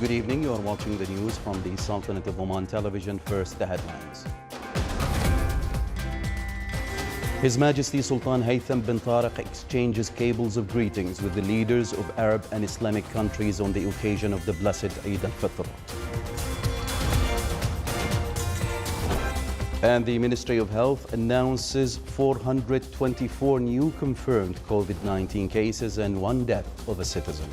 Good evening. You are watching the news from the Sultanate of Oman television. First, the headlines. His Majesty Sultan Haytham bin Tariq exchanges cables of greetings with the leaders of Arab and Islamic countries on the occasion of the blessed Eid al-Fitr. And the Ministry of Health announces 424 new confirmed COVID-19 cases and one death of a citizen.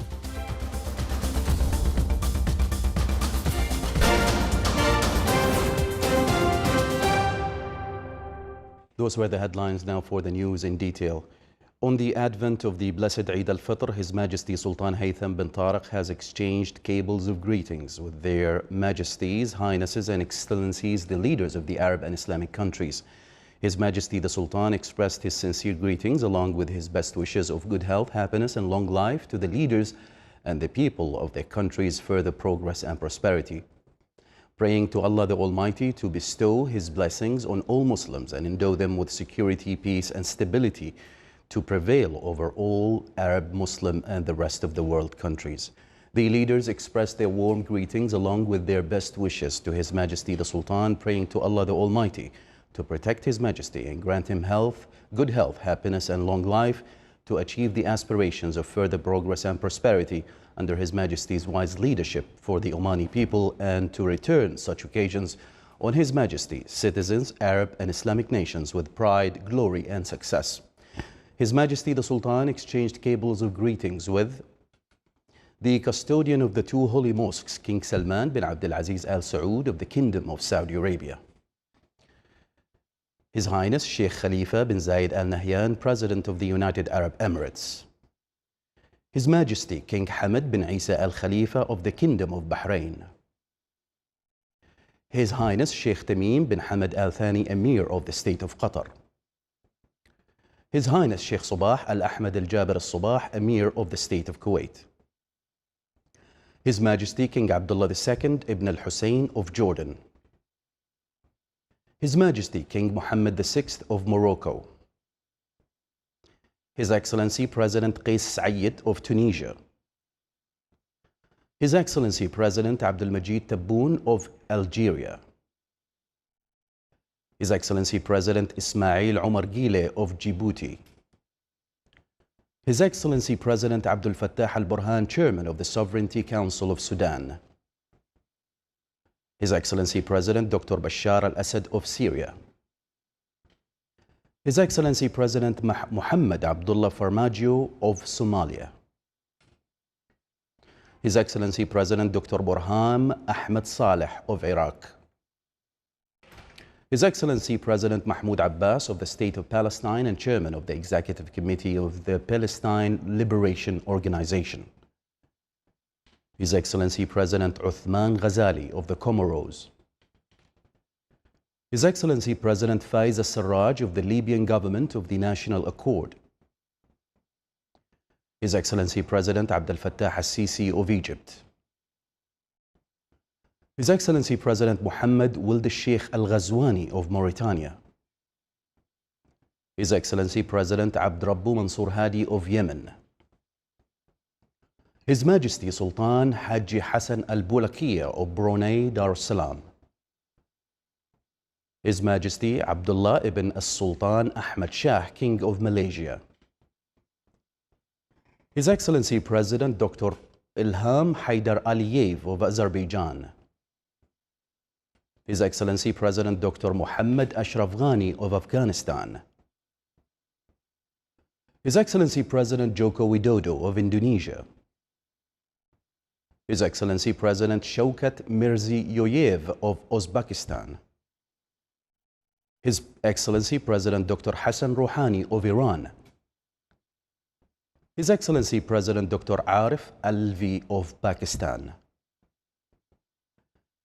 Those were the headlines. Now for the news in detail. On the advent of the blessed Eid al-Fitr, His Majesty Sultan Haytham bin Tariq has exchanged cables of greetings with their Majesties, Highnesses and Excellencies, the leaders of the Arab and Islamic countries. His Majesty the Sultan expressed his sincere greetings along with his best wishes of good health, happiness and long life to the leaders and the people of their countries' further progress and prosperity, praying to Allah the Almighty to bestow His blessings on all Muslims and endow them with security, peace and stability to prevail over all Arab, Muslim and the rest of the world countries. The leaders expressed their warm greetings along with their best wishes to His Majesty the Sultan, praying to Allah the Almighty to protect His Majesty and grant him health, good health, happiness and long life to achieve the aspirations of further progress and prosperity under His Majesty's wise leadership for the Omani people, and to return such occasions on His Majesty, citizens, Arab and Islamic nations with pride, glory and success. His Majesty the Sultan exchanged cables of greetings with the custodian of the two holy mosques, King Salman bin Abdulaziz Al Saud of the Kingdom of Saudi Arabia, His Highness Sheikh Khalifa bin Zayed Al Nahyan, President of the United Arab Emirates, His Majesty King Hamad bin Isa Al Khalifa of the Kingdom of Bahrain, His Highness Sheikh Tamim bin Hamad Al Thani, Emir of the State of Qatar, His Highness Sheikh Sabah Al Ahmad Al Jabir Al Sabah, Emir of the State of Kuwait, His Majesty King Abdullah II Ibn Al Hussein of Jordan, His Majesty King Mohammed VI of Morocco, His Excellency President Qais Said of Tunisia, His Excellency President Abdul Majid Tebboune of Algeria, His Excellency President Ismail Omar Guelleh of Djibouti, His Excellency President Abdul Fattah al-Burhan, Chairman of the Sovereignty Council of Sudan, His Excellency President Dr. Bashar al-Assad of Syria, His Excellency President Mohammed Abdullah Farmajo of Somalia, His Excellency President Dr. Burhan Ahmed Saleh of Iraq, His Excellency President Mahmoud Abbas of the State of Palestine and Chairman of the Executive Committee of the Palestine Liberation Organization, His Excellency President Uthman Ghazali of the Comoros, His Excellency President Faiz al-Sarraj of the Libyan Government of the National Accord, His Excellency President Abdel Fattah al-Sisi of Egypt, His Excellency President Mohammed Wuld al-Sheikh al-Ghazwani of Mauritania, His Excellency President Abdrabbu Mansour Hadi of Yemen, His Majesty Sultan Haji Hassan al-Bulakiya of Brunei Darussalam, His Majesty Abdullah ibn al-Sultan Ahmad Shah, King of Malaysia, His Excellency President Dr. Ilham Haidar Aliyev of Azerbaijan, His Excellency President Dr. Mohammed Ashraf Ghani of Afghanistan, His Excellency President Joko Widodo of Indonesia, His Excellency President Shaukat Mirziyoyev of Uzbekistan, His Excellency President Dr. Hassan Rouhani of Iran, His Excellency President Dr. Arif Alvi of Pakistan,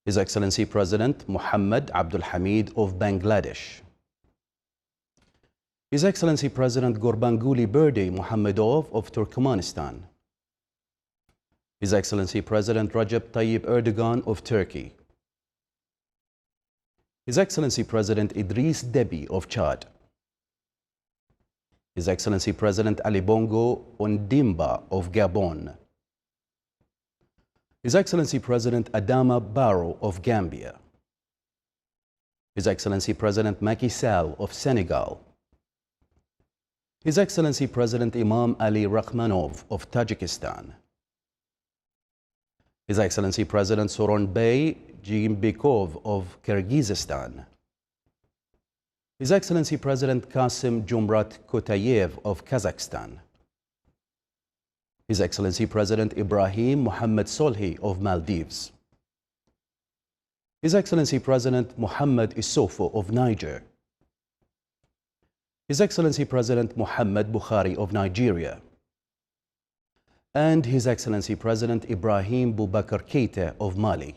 His Excellency President Muhammad Abdul Hamid of Bangladesh, His Excellency President Gurbanguly Berde Muhammadov of Turkmenistan, His Excellency President Recep Tayyip Erdogan of Turkey, His Excellency President Idris Deby of Chad, His Excellency President Ali Bongo Ondimba of Gabon, His Excellency President Adama Barrow of Gambia, His Excellency President Macky Sall of Senegal, His Excellency President Imam Ali Rakhmanov of Tajikistan, His Excellency President Soronbay Jeenbekov of Kyrgyzstan, His Excellency President Kasim Jomart Kotayev of Kazakhstan, His Excellency President Ibrahim Mohammed Solhi of Maldives, His Excellency President Mohammed Issoufou of Niger, His Excellency President Mohammed Buhari of Nigeria, and His Excellency President Ibrahim Boubacar Keita of Mali.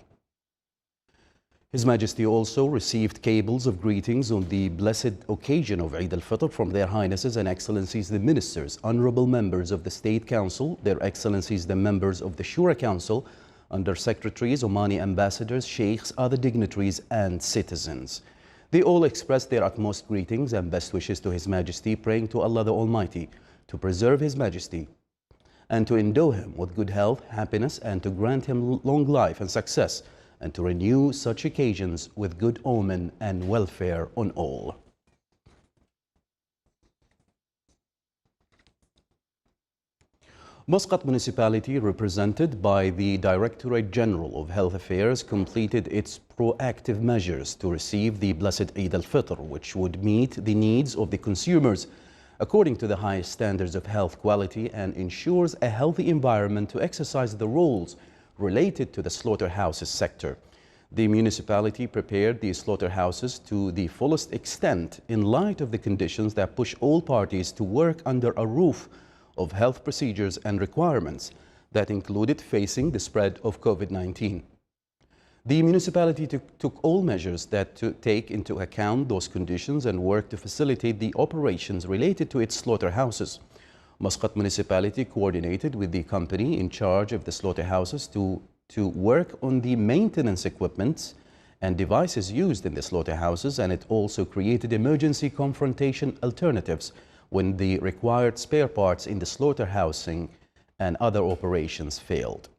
His Majesty also received cables of greetings on the blessed occasion of Eid al-Fitr from Their Highnesses and Excellencies the Ministers, Honorable Members of the State Council, Their Excellencies the Members of the Shura Council, Under Secretaries, Omani Ambassadors, Sheikhs, other dignitaries and citizens. They all expressed their utmost greetings and best wishes to His Majesty, praying to Allah the Almighty to preserve His Majesty and to endow him with good health, happiness, and to grant him long life and success, and to renew such occasions with good omen and welfare on all. Muscat Municipality, represented by the Directorate General of Health Affairs, completed its proactive measures to receive the blessed Eid al-Fitr, which would meet the needs of the consumers according to the highest standards of health quality and ensures a healthy environment to exercise the roles related to the slaughterhouses sector. The municipality prepared the slaughterhouses to the fullest extent in light of the conditions that push all parties to work under a roof of health procedures and requirements that included facing the spread of COVID-19. The municipality took all measures that to take into account those conditions and work to facilitate the operations related to its slaughterhouses. Muscat Municipality coordinated with the company in charge of the slaughterhouses to work on the maintenance equipment and devices used in the slaughterhouses, and it also created emergency confrontation alternatives when the required spare parts in the slaughterhousing and other operations failed.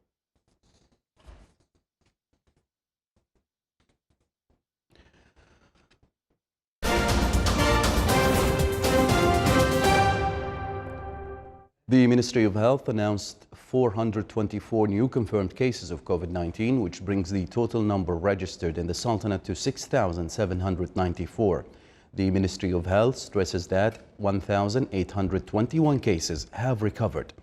The Ministry of Health announced 424 new confirmed cases of COVID-19, which brings the total number registered in the Sultanate to 6,794. The Ministry of Health stresses that 1,821 cases have recovered.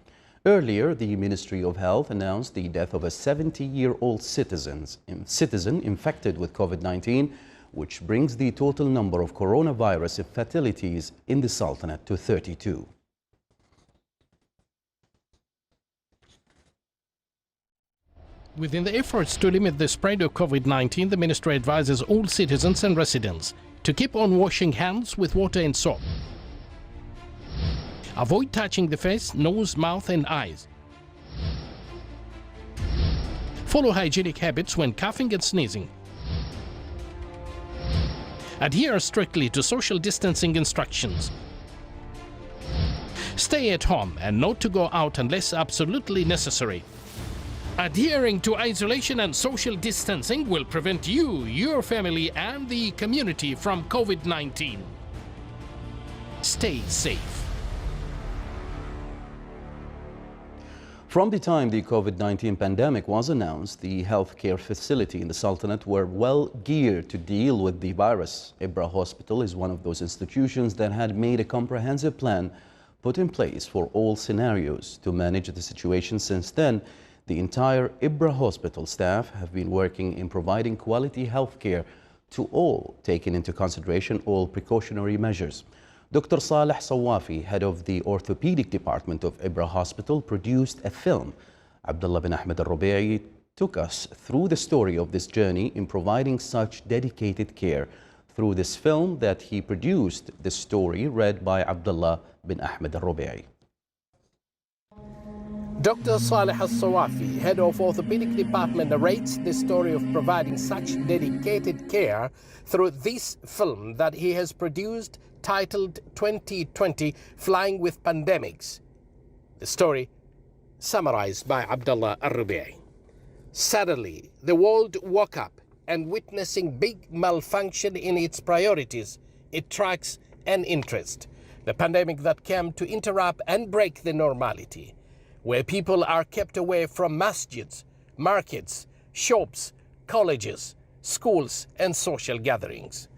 Earlier, the Ministry of Health announced the death of a 70-year-old citizen infected with COVID-19, which brings the total number of coronavirus fatalities in the Sultanate to 32. Within the efforts to limit the spread of COVID-19, the ministry advises all citizens and residents to keep on washing hands with water and soap. Avoid touching the face, nose, mouth and eyes. Follow hygienic habits when coughing and sneezing. Adhere strictly to social distancing instructions. Stay at home and not to go out unless absolutely necessary. Adhering to isolation and social distancing will prevent you, your family, and the community from COVID-19. Stay safe. From the time the COVID-19 pandemic was announced, the healthcare facility in the Sultanate were well geared to deal with the virus. Ibra Hospital is one of those institutions that had made a comprehensive plan put in place for all scenarios to manage the situation. Since then, the entire Ibra Hospital staff have been working in providing quality health care to all, taking into consideration all precautionary measures. Dr. Saleh Sawafi, head of the orthopedic department of Ibra Hospital, produced a film. Abdullah bin Ahmed al-Rubai took us through the story of this journey in providing such dedicated care. Through this film that he produced, the story read by Abdullah bin Ahmed al-Rubai. Dr. Saleh Al-Sawafi, head of orthopedic department, narrates the story of providing such dedicated care through this film that he has produced, titled 2020 Flying with Pandemics. The story summarized by Abdullah Al-Rubai. Suddenly, the world woke up and witnessing big malfunction in its priorities, its tracks and interest. The pandemic that came to interrupt and break the normality, where people are kept away from masjids, markets, shops, colleges, schools and social gatherings.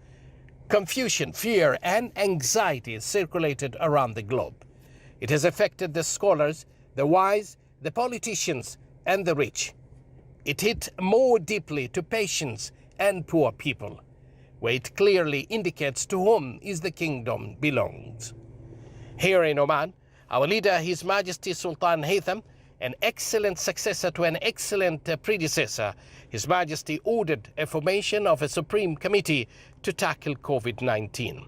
Confusion, fear and anxiety circulated around the globe. It has affected the scholars, the wise, the politicians and the rich. It hit more deeply to patients and poor people, where it clearly indicates to whom is the kingdom belongs. Here in Oman, our leader, His Majesty Sultan Haytham, an excellent successor to an excellent predecessor, His Majesty ordered a formation of a Supreme Committee to tackle COVID-19.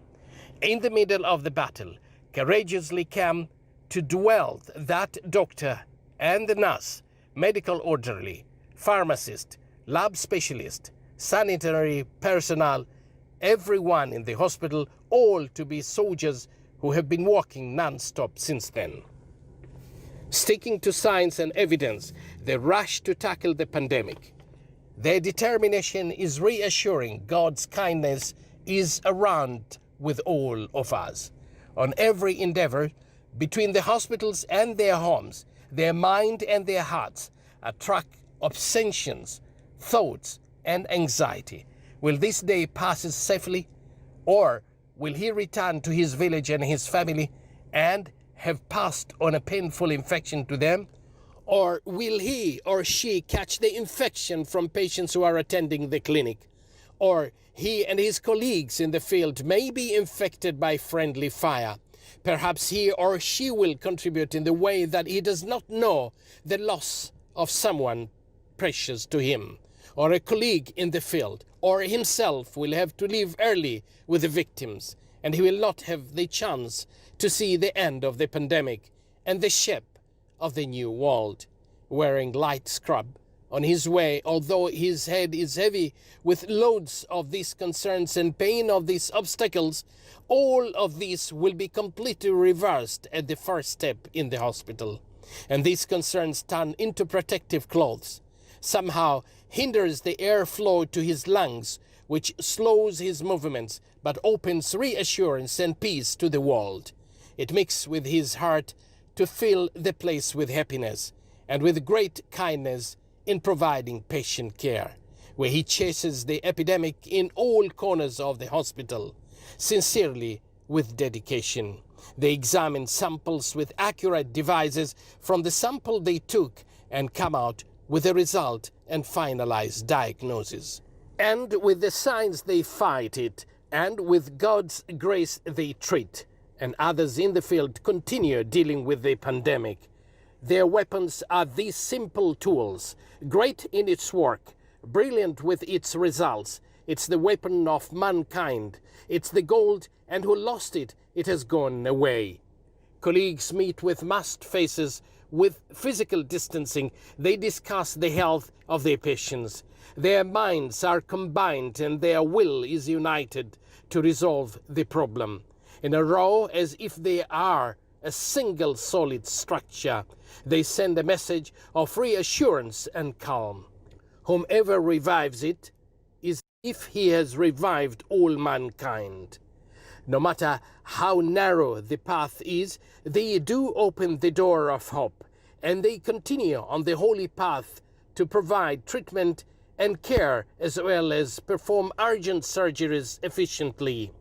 In the middle of the battle, courageously came to dwell that doctor and the nurse, medical orderly, pharmacist, lab specialist, sanitary personnel, everyone in the hospital, all to be soldiers who have been working non-stop since then. Sticking to science and evidence, they rush to tackle the pandemic. Their determination is reassuring God's kindness is around with all of us. On every endeavor, between the hospitals and their homes, their mind and their hearts attract obsessions, thoughts, and anxiety. Will this day pass safely? Or will he return to his village and his family and have passed on a painful infection to them? Or will he or she catch the infection from patients who are attending the clinic? Or he and his colleagues in the field may be infected by friendly fire. Perhaps he or she will contribute in the way that he does not know the loss of someone precious to him, or a colleague in the field, or himself will have to leave early with the victims, and he will not have the chance to see the end of the pandemic and the shape of the new world. Wearing light scrub on his way, although his head is heavy with loads of these concerns and pain of these obstacles, all of these will be completely reversed at the first step in the hospital. And these concerns turn into protective clothes. Somehow hinders the airflow to his lungs, which slows his movements, but opens reassurance and peace to the world. It mixes with his heart to fill the place with happiness and with great kindness in providing patient care, where he chases the epidemic in all corners of the hospital, sincerely with dedication. They examine samples with accurate devices from the sample they took and come out with a result and finalize diagnosis. And with the science they fight it, and with God's grace they treat, and others in the field continue dealing with the pandemic. Their weapons are these simple tools, great in its work, brilliant with its results. It's the weapon of mankind. It's the gold, and who lost it, it has gone away. Colleagues meet with masked faces. With physical distancing, they discuss the health of their patients. Their minds are combined and their will is united to resolve the problem. In a row, as if they are a single solid structure, they send a message of reassurance and calm. Whomever revives it is if he has revived all mankind. No matter how narrow the path is, they do open the door of hope, and they continue on the holy path to provide treatment and care as well as perform urgent surgeries efficiently.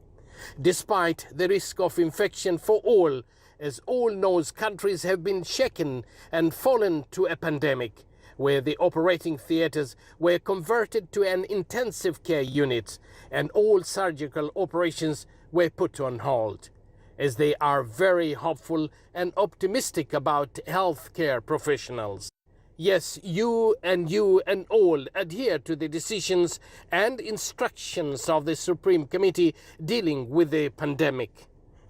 Despite the risk of infection for all, as all knows, countries have been shaken and fallen to a pandemic, where the operating theaters were converted to an intensive care unit and all surgical operations were put on hold, as they are very hopeful and optimistic about healthcare professionals. Yes, you and all adhere to the decisions and instructions of the Supreme Committee dealing with the pandemic.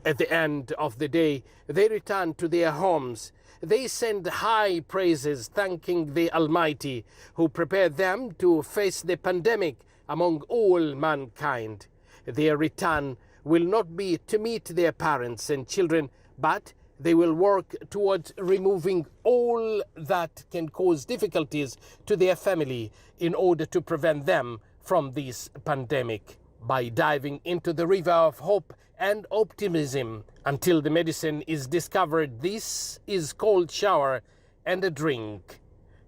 At the end of the day, they return to their homes. They send high praises, thanking the Almighty who prepared them to face the pandemic among all mankind. Their return will not be to meet their parents and children, but They will work towards removing all that can cause difficulties to their family in order to prevent them from this pandemic by diving into the river of hope and optimism until the medicine is discovered. This is cold shower and a drink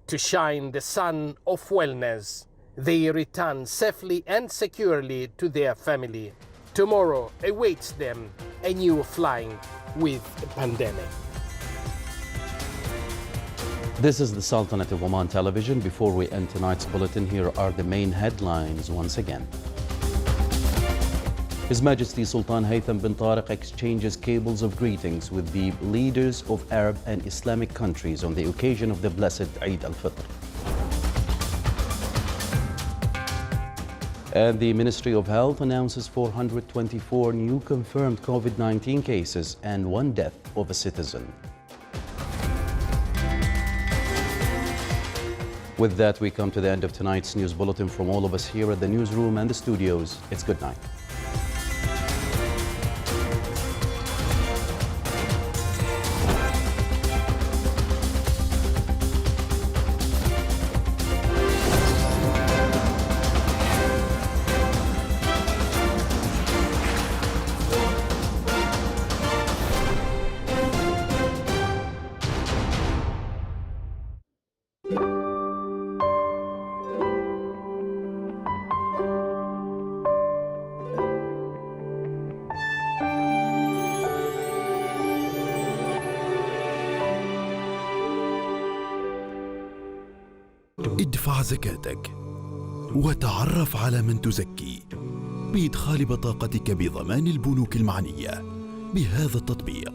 to shine the sun of wellness. They return safely and securely to their family. Tomorrow awaits them a new flying with a pandemic. This is the Sultanate of Oman Television. Before we end tonight's bulletin, here are the main headlines once again. His Majesty Sultan Haytham bin Tariq exchanges cables of greetings with the leaders of Arab and Islamic countries on the occasion of the blessed Eid al-Fitr. And the Ministry of Health announces 424 new confirmed COVID-19 cases and 1 death of a citizen. With that, we come to the end of tonight's news bulletin. From all of us here at the newsroom and the studios, it's good night. ادفع زكاتك وتعرف على من تزكي بإدخال بطاقتك بضمان البنوك المعنية بهذا التطبيق.